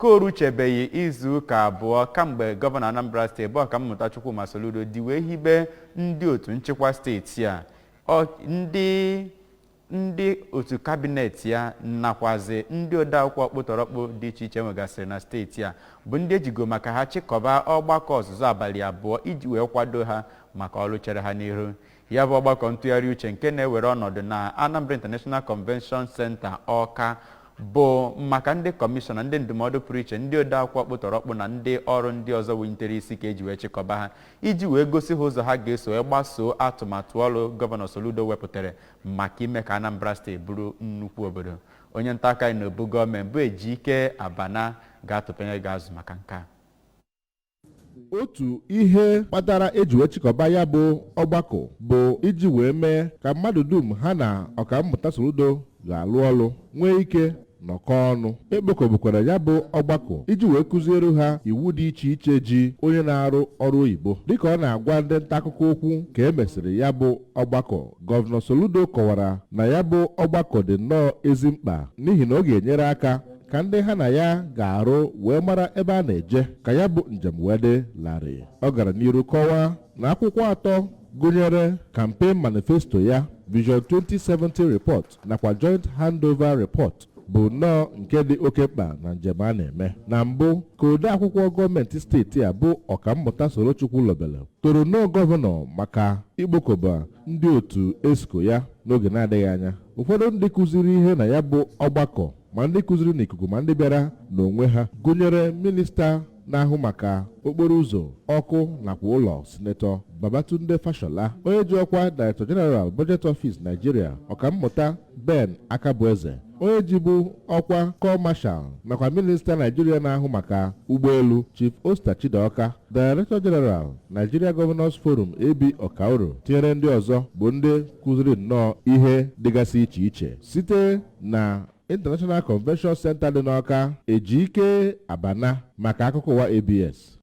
koruchebeghị izu ụka abụọ kamgbe gọvanọ Anambra steeti bụ Ọkammụta Chukwuma Soludo dị wee hibe ndị otu nchịkwa steeti a ndị otu kabinet ya nakwazi ndị odeakwụkwọ kpụtọrọkpụ dị iche iche nwegasịrị na steeti a bụ ndị ejigo maka ha chịkọba ọgbakọ ọzụzụ abalị abụọ iji wee kwado ha maka ọrụ chere ha n'ihu. Ya bụ ọgbakọ ntụgharị uche nke na-ewere ọnọdụ na Anambra International Convention Center Ọka bụ maka ndị kọmishọna, ndị ndụmọdụ pụrụ iche, ndị odeakwụkwọ kpụtọrọkpụ na ndị ọrụ ndị ọzọ wintere isi ka eji wee chịkọba ha iji wee gosi ha ụzọ ha ga-eso wee gbasoo atụmatụ ọrụ gọvanọ Soludo wepụtara maka ime ka Anambra steeti bụrụ nnukwu obodo. Onye nta aka anyị n'obu gọọmenti bụ Ejike Abana ga-atụpenye gị azụ maka nke a. Otu ihe kpatara eji wee chịkọba ya bụ ọgbakọ bụ iji wee mee ka mmadụ dum ha na Ọkammụta Soludo ga-alụ ọrụ nwee ike nọkọ ọnụ. Ekpokọbukwara ya bụ ọgbakọ iji wee kụziere ha iwu dị iche iche ji onye na-arụ ọrụ oyibo. Dịka ọ na-agwa ndị nta akụkọ okwu ka e mesịrị ya bụ ọgbakọ, Gọvanọ Soludo kọwara na ya bụ ọgbakọ dị nnọọ ezi mkpa n'ihi na ọ ga-enyere aka ka ndị ha na ya ga-arụ wee mara ebe a na-eje ka ya bụ njem wee dị larịị. Ọ gara n'iru kọwaa na akwụkwọ atọ gụnyere campaign manifesto ya, Vision 2070 report nakwa joint handover report bụ nnọọ nke dị oke mkpa na njem a na-eme. Na mbụ ka ode akwụkwọ gọọmenti steeti a bụ Ọkammụta Sorochukwu Lobele toro nnọọ gọvanọ maka ikpokọba ndị otu ESCO ya n'oge na-adịghị anya. Ụfọdụ ndị kụziri ihe na ya bụ ọgbakọ, ma ndị kụziri n'ikuku ma ndị bịara n'onwe ha, gụnyere minista na-ahụ maka okporo ụzọ, ọkụ nakwa ụlọ, Sinetọ Babatunde Fashola, onye ji ọkwa Director General Budget Office Nigeria Ọkammụta Ben Akabueze, onye jibu ọkwa Corps Marshal nakwa minista Nigeria na-ahụ maka ụgbọelu Chief Oster Chidoka, Director General Nigeria Governors Forum AB Okaoro, tinyere ndị ọzọ bụ ndị kụziri nnọọ ihe dịgasị iche iche. Site na International Convention Center dị n'Ọka, Ejike Abana maka akụkọ ụwa ABS.